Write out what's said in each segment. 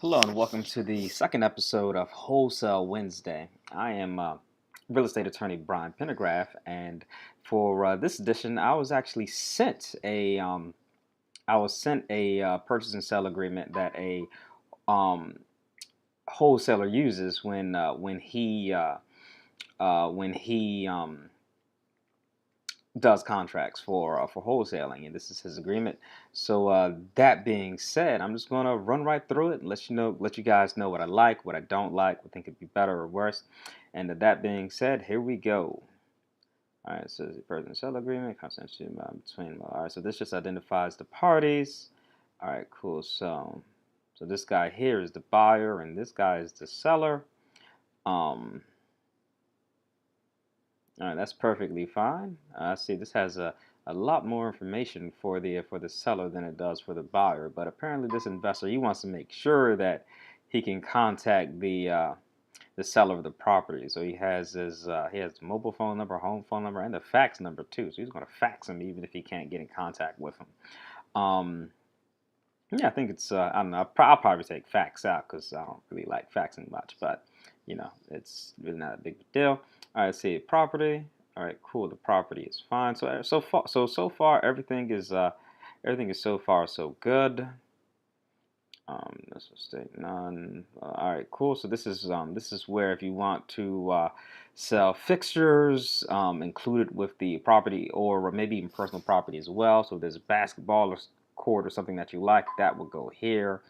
Hello and welcome to the second episode of Wholesale Wednesday. I am real estate attorney Brian Pendergraft, and for this edition, I was actually sent a purchase and sale agreement that a um, wholesaler uses when he does contracts for wholesaling, and this is his agreement. So that being said, I'm just gonna run right through it and let you guys know what I like, what I don't like, what think could be better or worse. And that being said, here we go. All right, so the purchase and sale agreement, confidential between. All right, so this just identifies the parties. All right, cool. So this guy here is the buyer, and this guy is the seller. Um, All right, that's perfectly fine. See, this has a lot more information for the seller than it does for the buyer. But apparently, this investor, he wants to make sure that he can contact the seller of the property. So he has the mobile phone number, home phone number, and the fax number too. So he's going to fax him even if he can't get in contact with him. Yeah, I think it's I don't know. I'll probably take fax out because I don't really like faxing much, but it's really not a big deal. All right, see property. All right, cool. The property is fine. So far everything is so far so good. Let's just state none. All right, cool. So this is where if you want to sell fixtures included with the property, or maybe even personal property as well. So if there's a basketball or court or something that you like, that will go here.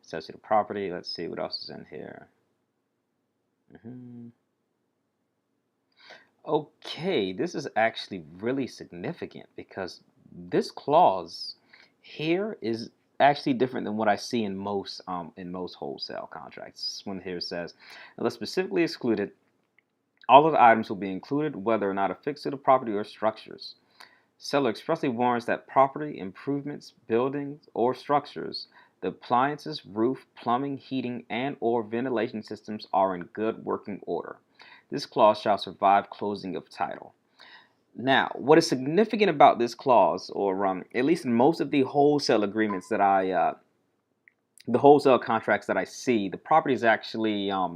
Says the property. Let's see what else is in here. Okay, this is actually really significant because this clause here is actually different than what I see in most wholesale contracts. This one here says, unless specifically excluded, all of the items will be included, whether or not affixed to the property or structures. Seller expressly warrants that property improvements, buildings, or structures, the appliances, roof, plumbing, heating, and/or ventilation systems are in good working order. This clause shall survive closing of title. Now, what is significant about this clause, or at least in most of the wholesale agreements the wholesale contracts that I see, the property is actually uh,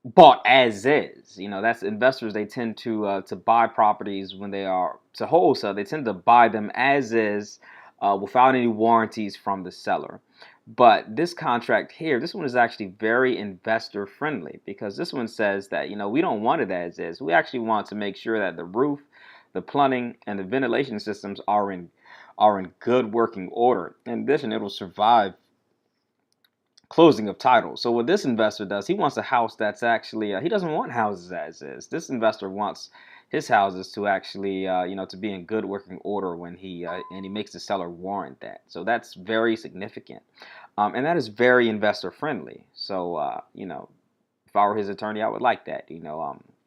bought as is. That's investors. They tend to buy properties when they are to wholesale. They tend to buy them as is, without any warranties from the seller. But this contract here, this one is actually very investor friendly because this one says that we don't want it as is. We actually want to make sure that the roof, the plumbing, and the ventilation systems are in good working order. In addition, it'll survive closing of title. So what this investor does, he wants a house that's actually he doesn't want houses as is. This investor wants his houses to actually to be in good working order when he makes the seller warrant that. So that's very significant, and that is very investor friendly. So if I were his attorney, I would like that.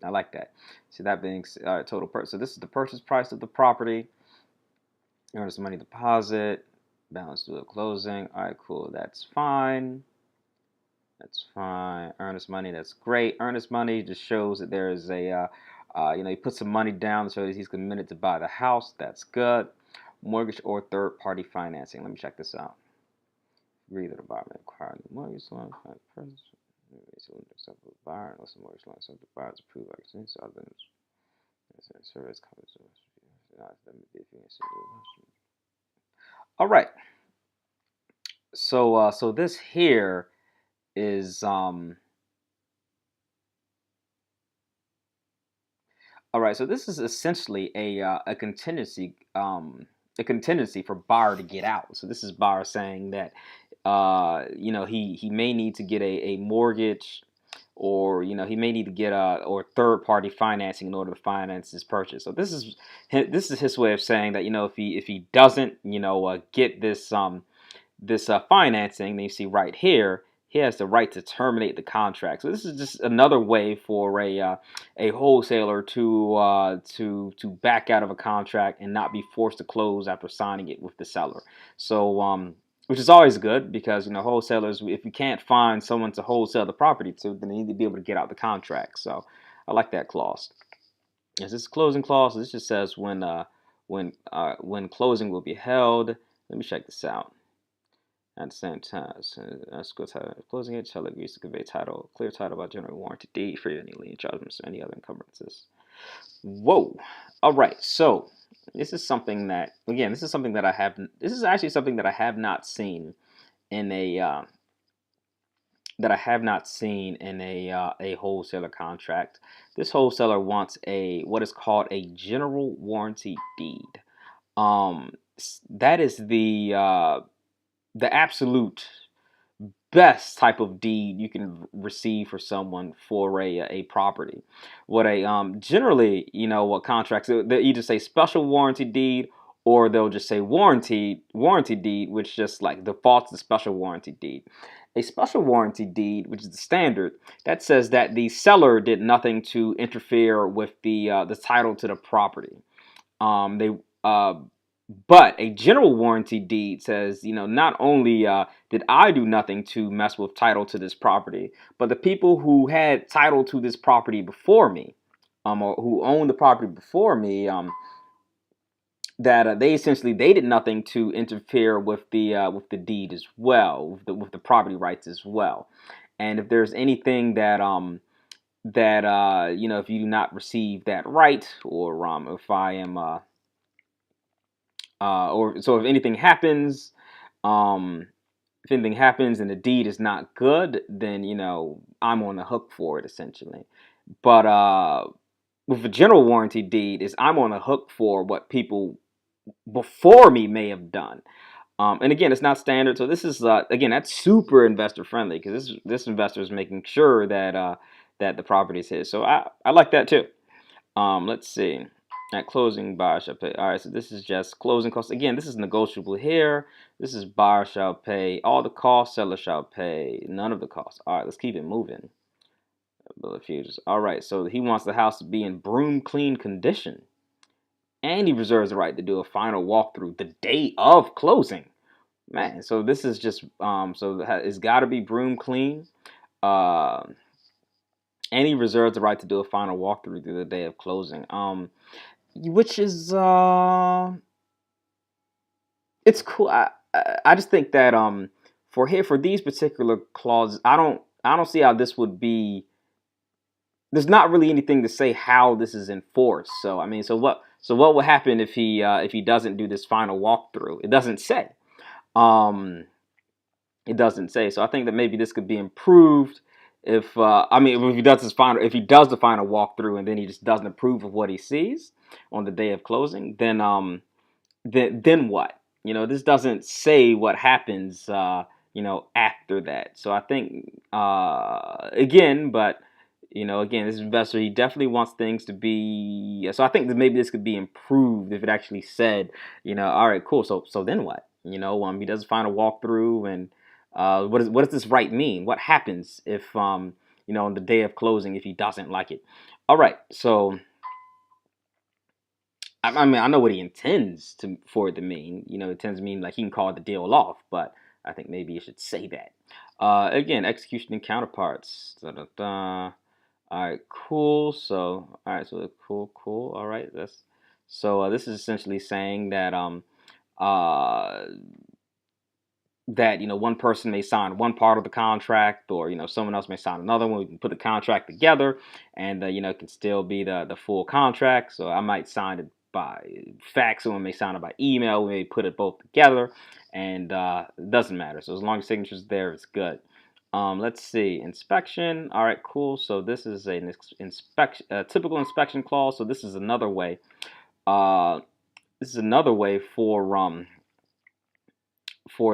I like that. So that being total purchase. So this is the purchase price of the property. Earnest money deposit, balance due at closing. All right, cool. That's fine. That's fine. Earnest money, that's great. Earnest money just shows that there is he put some money down to show that he's committed to buy the house. That's good. Mortgage or third-party financing. Let me check this out. Agree that the buyer may acquire the mortgage loan. Buyer unless the mortgage loan subject to buyer's approval. So other than service covers. All right. So this here is all right. So this is essentially a contingency for buyer to get out. So this is buyer saying that he may need to get a mortgage, or he may need to get or third party financing in order to finance his purchase. So this is his way of saying that if he doesn't get this financing, then you see right here, he has the right to terminate the contract. So this is just another way for a wholesaler to back out of a contract and not be forced to close after signing it with the seller. So which is always good because wholesalers, if you can't find someone to wholesale the property to, then they need to be able to get out the contract. So I like that clause. Is this closing clause? This just says when closing will be held. Let me check this out. At the same time, so that's good title. Closing it shall agrees to convey title, clear title by general warranty deed for any lien judgments or any other encumbrances. Whoa. All right. So this is something that, again, this is something that I have. This is actually something that I have not seen in a a wholesaler contract. This wholesaler wants a what is called a general warranty deed. That is the absolute best type of deed you can receive for someone for a property. What a generally, what contracts they either say special warranty deed, or they'll just say warranty deed, which just like defaults the special warranty deed. A special warranty deed, which is the standard, that says that the seller did nothing to interfere with the title to the property. They But a general warranty deed says, not only did I do nothing to mess with title to this property, but the people who had title to this property before me, or who owned the property before me, that they did nothing to interfere with the deed as well, with the property rights as well. And if there's anything that if you do not receive that right, or if I am or so if anything happens, um, if anything happens and the deed is not good, then I'm on the hook for it essentially. But with a general warranty deed, is I'm on the hook for what people before me may have done. And again, it's not standard, so this is again, that's super investor friendly, because this investor is making sure that the property is his. So I like that too. Let's see. At closing, buyer shall pay. All right, so this is just closing costs. Again, this is negotiable here. This is buyer shall pay all the costs, seller shall pay none of the costs. All right, let's keep it moving. Bill of futures. All right, so he wants the house to be in broom clean condition, and he reserves the right to do a final walkthrough the day of closing. Man, so this is just so it's got to be broom clean. Uh, and he reserves the right to do a final walkthrough through the day of closing. Which is it's cool. I just think that for these particular clauses, I don't see how this would be. There's not really anything to say how this is enforced. So I mean, so what will happen if he doesn't do this final walkthrough? It doesn't say. Um, it doesn't say. So I think that maybe this could be improved if if he does the final walkthrough and then he just doesn't approve of what he sees on the day of closing, then what? This doesn't say what happens, after that. So I think, again, this investor, he definitely wants things to be. So I think that maybe this could be improved if it actually said, all right, cool. So then what? He does a final walkthrough, and what does this right mean? What happens if, on the day of closing, if he doesn't like it? All right, so. I mean, I know what he intends for it to mean. It tends to mean like he can call the deal off, but I think maybe you should say that. Again, execution and counterparts. Da, da, da. All right, cool. So, all right, so cool. All right, this is essentially saying uh, that one person may sign one part of the contract, or someone else may sign another one. We can put the contract together, and it can still be the full contract. So I might sign it by fax, someone may sign it by email. We may put it both together, and it doesn't matter. So as long as signature's there, it's good. Let's see, inspection. All right, cool. So this is an inspection, typical inspection clause. So this is another way. This is another way for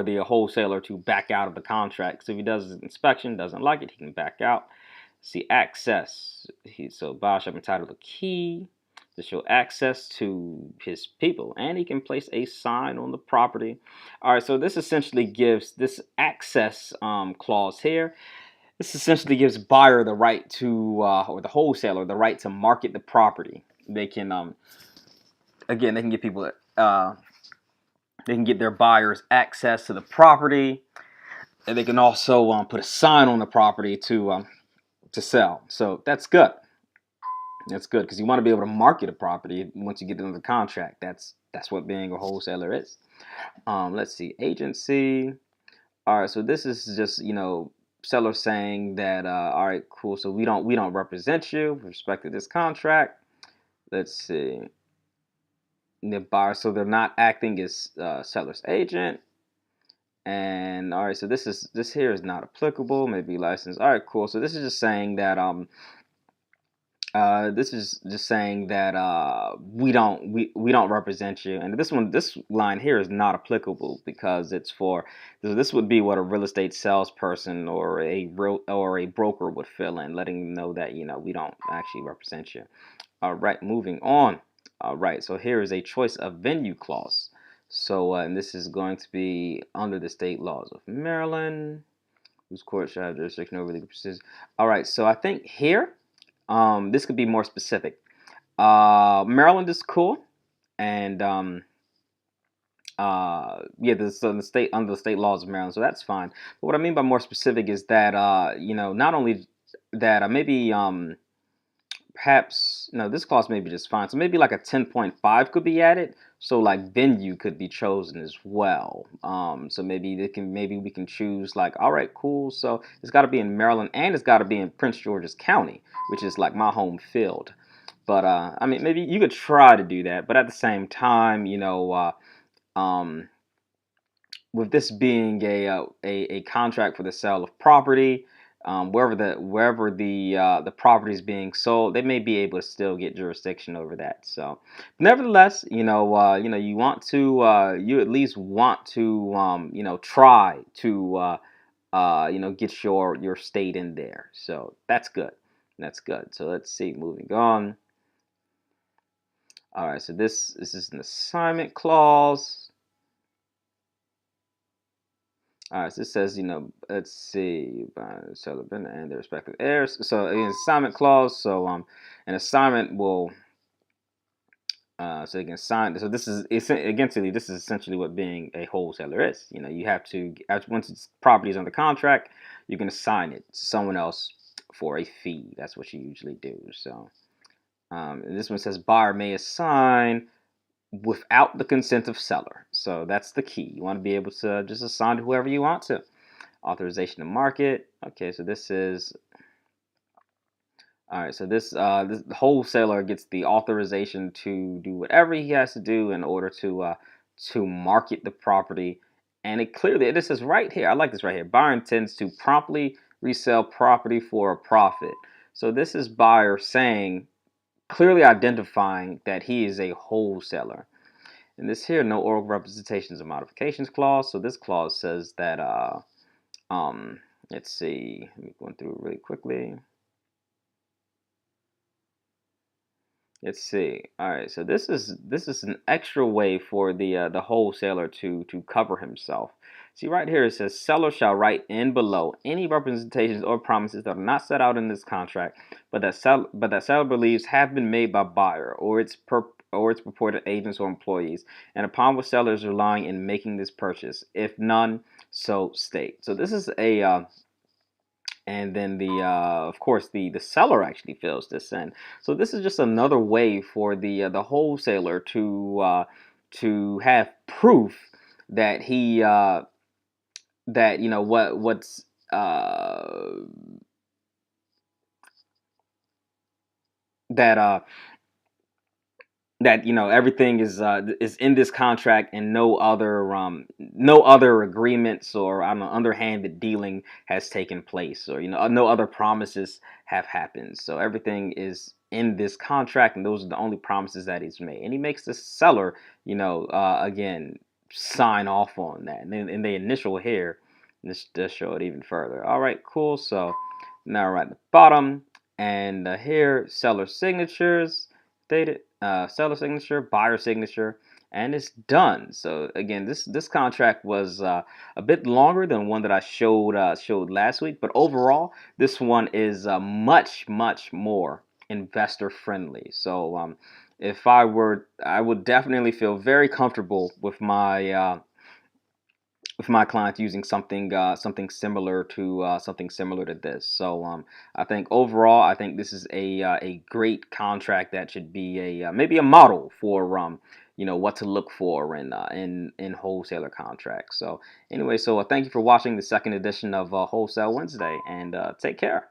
the wholesaler to back out of the contract. So if he does his inspection, doesn't like it, he can back out. See, access. So buyer shall be entitled a key to show access to his people, and he can place a sign on the property. All right, so this essentially gives this access clause here. This essentially gives buyer the right to, or the wholesaler the right to market the property. They can, again, they can give people they can get their buyers access to the property, and they can also put a sign on the property to sell. So that's good. That's good, because you want to be able to market a property once you get into the contract. That's what being a wholesaler is. Let's see, agency. All right, so this is just, seller saying that, all right, cool. So we don't represent you with respect to this contract. Let's see. The buyer, so they're not acting as seller's agent. And all right, so this here is not applicable. Maybe license. All right, cool. So this is just saying that we don't represent you, and this line here is not applicable because it's for this would be what a real estate salesperson or a broker would fill in, letting them know that we don't actually represent you. All right, moving on. All right, so here is a choice of venue clause. So and this is going to be under the state laws of Maryland, whose court shall have jurisdiction over legal proceedings. All right, so I think here. This could be more specific. Maryland is cool, and yeah, this the state under the state laws of Maryland, so that's fine. But what I mean by more specific is that not only that maybe perhaps no, this clause may be just fine. So maybe like a 10.5 could be added. So like venue could be chosen as well. So maybe we can choose like, all right, cool. So it's got to be in Maryland and it's got to be in Prince George's County, which is like my home field. But I mean, maybe you could try to do that, but at the same time, um, with this being a contract for the sale of property, wherever the property is being sold, they may be able to still get jurisdiction over that. So, nevertheless, you at least want to try to get your state in there. So that's good. That's good. So let's see. Moving on. All right. So this is an assignment clause. All right, so it says, let's see, by seller and their respective heirs. So again, assignment clause. So an assignment will, so you can sign. So this is this is essentially what being a wholesaler is. You have to once it's property is under contract, you can assign it to someone else for a fee. That's what you usually do. So this one says buyer may assign without the consent of seller. So that's the key. You want to be able to just assign to whoever you want to. Authorization to market. Okay, so this is all right. So this the wholesaler gets the authorization to do whatever he has to do in order to market the property, and this is right here. I like this right here. Buyer intends to promptly resell property for a profit. So this is buyer saying, clearly identifying that he is a wholesaler. And this here, no oral representations or modifications clause. So this clause says that let's see, let me go through it really quickly. Let's see. All right, so this is an extra way for the wholesaler to cover himself. See right here it says seller shall write in below any representations or promises that are not set out in this contract, but that seller believes have been made by buyer or its purported agents or employees, and upon which seller is relying in making this purchase. If none, so state. So this is a and then of course the seller actually fills this in. So this is just another way for the wholesaler to have proof that he that what's that everything is in this contract, and no other agreements or I don't know underhanded dealing has taken place, or no other promises have happened. So everything is in this contract, and those are the only promises that he's made, and he makes the seller again sign off on that, and then in the initial here, this does show it even further. All right, cool. So now we're at the bottom, and here seller signatures dated, seller signature, buyer signature, and it's done. So again, this contract was a bit longer than one that I showed last week, but overall, this one is much more investor friendly. So if I would definitely feel very comfortable with my clients using something similar to this. So I think overall, I think this is a great contract that should be maybe a model for what to look for in wholesaler contracts. So anyway, so thank you for watching the second edition of Wholesale Wednesday, and take care.